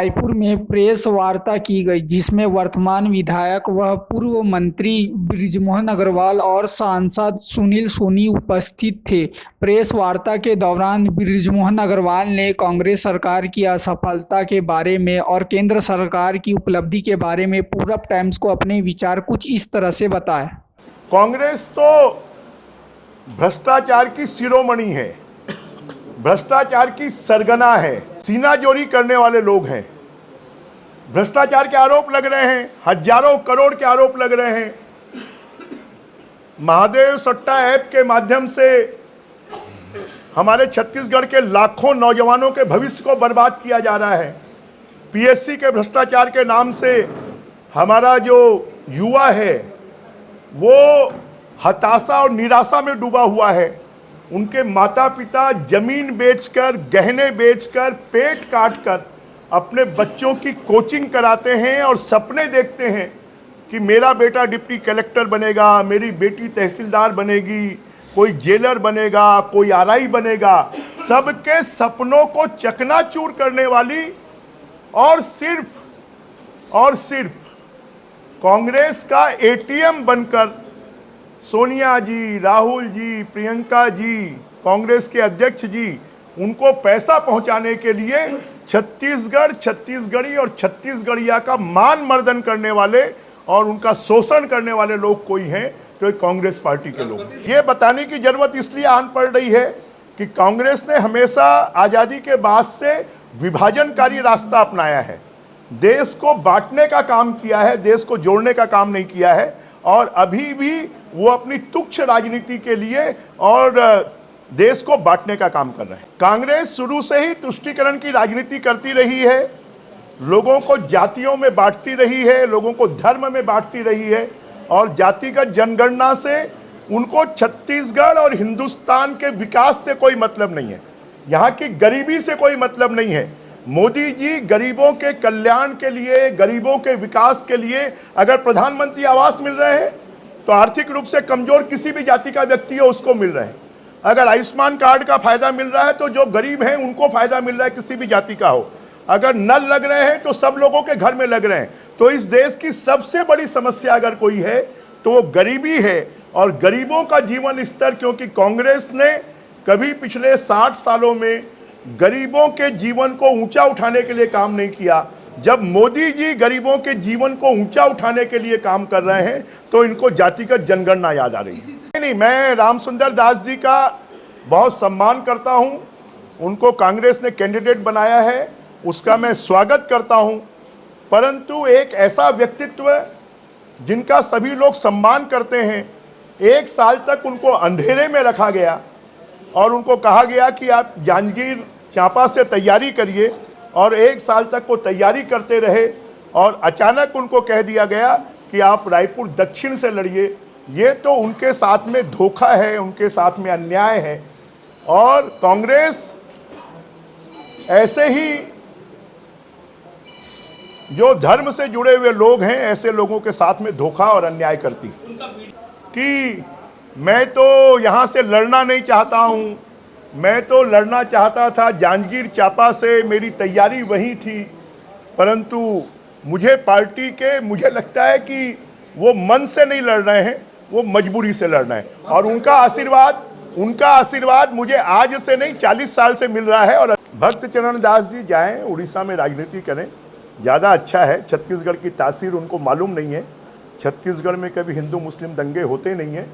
रायपुर में प्रेस वार्ता की गई जिसमें वर्तमान विधायक व पूर्व मंत्री बृजमोहन अग्रवाल और सांसद सुनील सोनी उपस्थित थे। प्रेस वार्ता के दौरान बृजमोहन अग्रवाल ने कांग्रेस सरकार की असफलता के बारे में और केंद्र सरकार की उपलब्धि के बारे में पूरब टाइम्स को अपने विचार कुछ इस तरह से बताए। कांग्रेस तो भ्रष्टाचार की शिरोमणि है, भ्रष्टाचार की सरगना है, सीनाजोरी करने वाले लोग हैं। भ्रष्टाचार के आरोप लग रहे हैं, हजारों करोड़ के आरोप लग रहे हैं। महादेव सट्टा ऐप के माध्यम से हमारे छत्तीसगढ़ के लाखों नौजवानों के भविष्य को बर्बाद किया जा रहा है। पीएससी के भ्रष्टाचार के नाम से हमारा जो युवा है वो हताशा और निराशा में डूबा हुआ है। उनके माता पिता जमीन बेचकर, गहने बेचकर, पेट काटकर अपने बच्चों की कोचिंग कराते हैं और सपने देखते हैं कि मेरा बेटा डिप्टी कलेक्टर बनेगा, मेरी बेटी तहसीलदार बनेगी, कोई जेलर बनेगा, कोई आरआई बनेगा। सबके सपनों को चकनाचूर करने वाली और सिर्फ कांग्रेस का एटीएम बनकर सोनिया जी, राहुल जी, प्रियंका जी, कांग्रेस के अध्यक्ष जी, उनको पैसा पहुंचाने के लिए छत्तीसगढ़ी और छत्तीसगढ़िया का मान मर्दन करने वाले और उनका शोषण करने वाले लोग कोई हैं तो कांग्रेस पार्टी के लोग। ये बताने की जरूरत इसलिए आन पड़ रही है कि कांग्रेस ने हमेशा आज़ादी के बाद से विभाजनकारी रास्ता अपनाया है, देश को बांटने का काम किया है, देश को जोड़ने का काम नहीं किया है। और अभी भी वो अपनी तुच्छ राजनीति के लिए और देश को बांटने का काम कर रहे हैं। कांग्रेस शुरू से ही तुष्टीकरण की राजनीति करती रही है, लोगों को जातियों में बांटती रही है, लोगों को धर्म में बांटती रही है और जातिगत जनगणना से उनको छत्तीसगढ़ और हिंदुस्तान के विकास से कोई मतलब नहीं है, यहाँ की गरीबी से कोई मतलब नहीं है। मोदी जी गरीबों के कल्याण के लिए, गरीबों के विकास के लिए अगर प्रधानमंत्री आवास मिल रहे हैं तो आर्थिक रूप से कमजोर किसी भी जाति का व्यक्ति हो उसको मिल रहे हैं। अगर आयुष्मान कार्ड का फायदा मिल रहा है तो जो गरीब हैं उनको फायदा मिल रहा है, किसी भी जाति का हो। अगर नल लग रहे हैं तो सब लोगों के घर में लग रहे हैं। तो इस देश की सबसे बड़ी समस्या अगर कोई है तो वो गरीबी है और गरीबों का जीवन स्तर, क्योंकि कांग्रेस ने कभी पिछले 60 सालों में गरीबों के जीवन को ऊंचा उठाने के लिए काम नहीं किया। जब मोदी जी गरीबों के जीवन को ऊंचा उठाने के लिए काम कर रहे हैं तो इनको जातिगत जनगणना याद आ रही है। नहीं, मैं रामसुंदर दास जी का बहुत सम्मान करता हूं, उनको कांग्रेस ने कैंडिडेट बनाया है, उसका मैं स्वागत करता हूं। परंतु एक ऐसा व्यक्तित्व जिनका सभी लोग सम्मान करते हैं, 1 साल तक उनको अंधेरे में रखा गया और उनको कहा गया कि आप जांजगीर चांपा से तैयारी करिए और 1 साल तक वो तैयारी करते रहे और अचानक उनको कह दिया गया कि आप रायपुर दक्षिण से लड़िए। ये तो उनके साथ में धोखा है, उनके साथ में अन्याय है। और कांग्रेस ऐसे ही जो धर्म से जुड़े हुए लोग हैं, ऐसे लोगों के साथ में धोखा और अन्याय करती कि मैं तो यहाँ से लड़ना नहीं चाहता हूँ, मैं तो लड़ना चाहता था जांजगीर चांपा से, मेरी तैयारी वहीं थी। परंतु मुझे लगता है कि वो मन से नहीं लड़ रहे हैं, वो मजबूरी से लड़ रहे हैं। और उनका आशीर्वाद मुझे आज से नहीं 40 साल से मिल रहा है। और भक्त चरण दास जी जाएं उड़ीसा में राजनीति करें, ज़्यादा अच्छा है। छत्तीसगढ़ की तासीर उनको मालूम नहीं है। छत्तीसगढ़ में कभी हिंदू मुस्लिम दंगे होते नहीं हैं।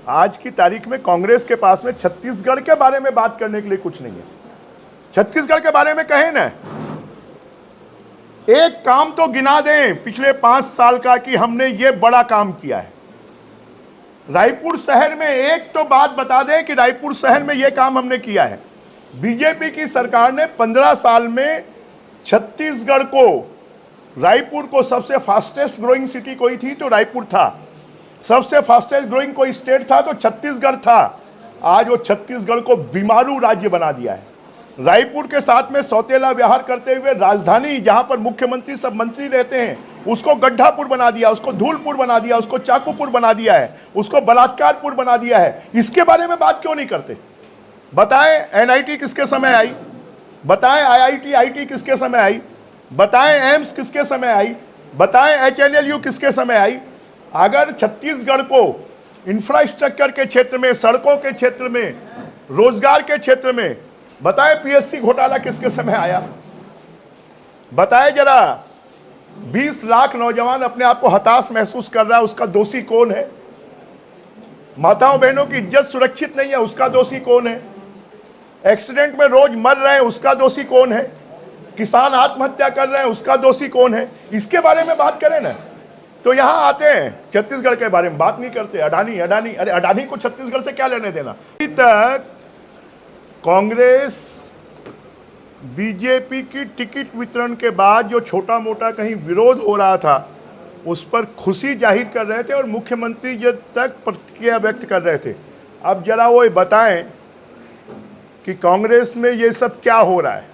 आज की तारीख में कांग्रेस के पास में छत्तीसगढ़ के बारे में बात करने के लिए कुछ नहीं है। छत्तीसगढ़ के बारे में कहें ना, एक काम तो गिना दें पिछले 5 साल का कि हमने ये बड़ा काम किया है। रायपुर शहर में एक तो बात बता दें कि रायपुर शहर में ये काम हमने किया है। बीजेपी की सरकार ने 15 साल में छत्तीसगढ़ को, रायपुर को सबसे फास्टेस्ट ग्रोइंग सिटी कोई थी तो रायपुर था, सबसे फास्टेस्ट ग्रोइंग कोई स्टेट था तो छत्तीसगढ़ था। आज वो छत्तीसगढ़ को बीमारू राज्य बना दिया है। रायपुर के साथ में सौतेला व्यवहार करते हुए राजधानी, जहां पर मुख्यमंत्री सब मंत्री रहते हैं, उसको गड्ढापुर बना दिया, उसको धूलपुर बना दिया, उसको चाकूपुर बना दिया है, उसको बलात्कारपुर बना दिया है। इसके बारे में बात क्यों नहीं करते? बताएं एनआईटी किसके समय आई, बताएं आईआईटी आईटी किसके समय आई, बताएं एम्स किसके समय आई, बताएं HNLU किसके समय आई। अगर छत्तीसगढ़ को इंफ्रास्ट्रक्चर के क्षेत्र में, सड़कों के क्षेत्र में, रोजगार के क्षेत्र में, बताएं PSC घोटाला किसके समय आया। बताएं जरा, 20 लाख नौजवान अपने आप को हताश महसूस कर रहा है, उसका दोषी कौन है। माताओं बहनों की इज्जत सुरक्षित नहीं है, उसका दोषी कौन है। एक्सीडेंट में रोज मर रहे हैं, उसका दोषी कौन है। किसान आत्महत्या कर रहे हैं, उसका दोषी कौन है। इसके बारे में बात करें ना, तो यहां आते हैं छत्तीसगढ़ के बारे में बात नहीं करते। अडानी अडानी, अरे अडानी को छत्तीसगढ़ से क्या लेने देना। अभी तक कांग्रेस बीजेपी की टिकट वितरण के बाद जो छोटा मोटा कहीं विरोध हो रहा था, उस पर खुशी जाहिर कर रहे थे और मुख्यमंत्री जी तक प्रतिक्रिया व्यक्त कर रहे थे। अब जरा वो बताएं कि कांग्रेस में ये सब क्या हो रहा है।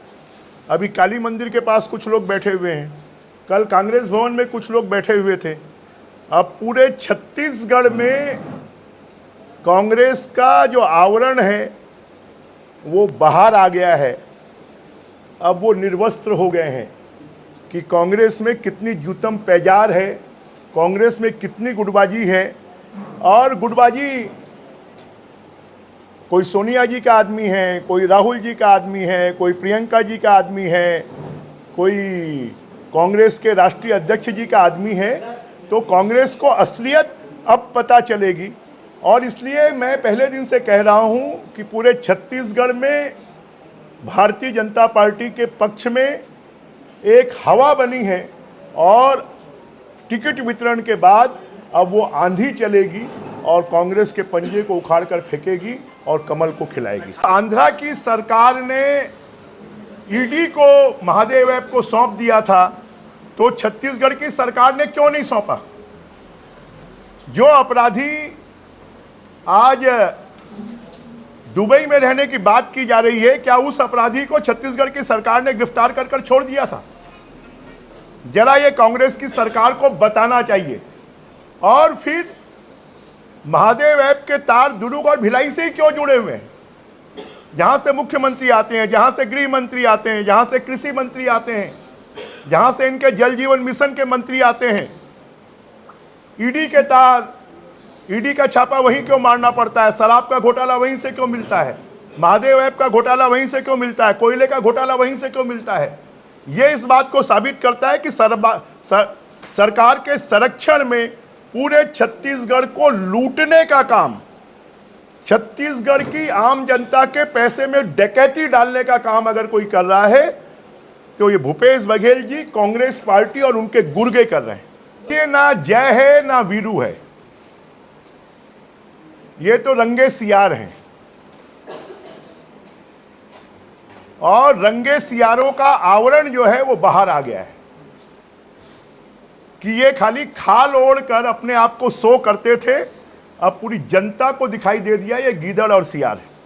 अभी काली मंदिर के पास कुछ लोग बैठे हुए हैं, कल कांग्रेस भवन में कुछ लोग बैठे हुए थे। अब पूरे छत्तीसगढ़ में कांग्रेस का जो आवरण है वो बाहर आ गया है। अब वो निर्वस्त्र हो गए हैं कि कांग्रेस में कितनी जूतम पैजार है, कांग्रेस में कितनी गुटबाजी है। और गुटबाजी कोई सोनिया जी का आदमी है, कोई राहुल जी का आदमी है, कोई प्रियंका जी का आदमी है, कोई कांग्रेस के राष्ट्रीय अध्यक्ष जी का आदमी है। तो कांग्रेस को असलियत अब पता चलेगी। और इसलिए मैं पहले दिन से कह रहा हूं कि पूरे छत्तीसगढ़ में भारतीय जनता पार्टी के पक्ष में एक हवा बनी है और टिकट वितरण के बाद अब वो आंधी चलेगी और कांग्रेस के पंजे को उखाड़ कर फेंकेगी और कमल को खिलाएगी। आंध्रा की सरकार ने ईडी को महादेव ऐप को सौंप दिया था, तो छत्तीसगढ़ की सरकार ने क्यों नहीं सौंपा। जो अपराधी आज दुबई में रहने की बात की जा रही है, क्या उस अपराधी को छत्तीसगढ़ की सरकार ने गिरफ्तार कर छोड़ दिया था। जरा ये कांग्रेस की सरकार को बताना चाहिए। और फिर महादेव ऐप के तार दुर्ग और भिलाई से ही क्यों जुड़े हुए हैं। जहां से मुख्यमंत्री आते हैं, जहां से गृह मंत्री आते हैं, जहां से कृषि मंत्री आते हैं, जहां से इनके जल जीवन मिशन के मंत्री आते हैं, ईडी के तार, ईडी का छापा वहीं क्यों मारना पड़ता है। शराब का घोटाला वहीं से क्यों मिलता है, महादेव ऐप का घोटाला वहीं से क्यों मिलता है, कोयले का घोटाला वहीं से क्यों मिलता है। यह इस बात को साबित करता है कि सरकार के संरक्षण में पूरे छत्तीसगढ़ को लूटने का काम, छत्तीसगढ़ की आम जनता के पैसे में डकैती डालने का काम अगर कोई कर रहा है तो ये भूपेश बघेल जी, कांग्रेस पार्टी और उनके गुर्गे कर रहे हैं। ये ना जय है ना वीरू है, ये तो रंगे सियार हैं। और रंगे सियारों का आवरण जो है वो बाहर आ गया है कि ये खाली खाल ओढ़ कर अपने आप को शो करते थे, अब पूरी जनता को दिखाई दे दिया ये गीदड़ और सियार है।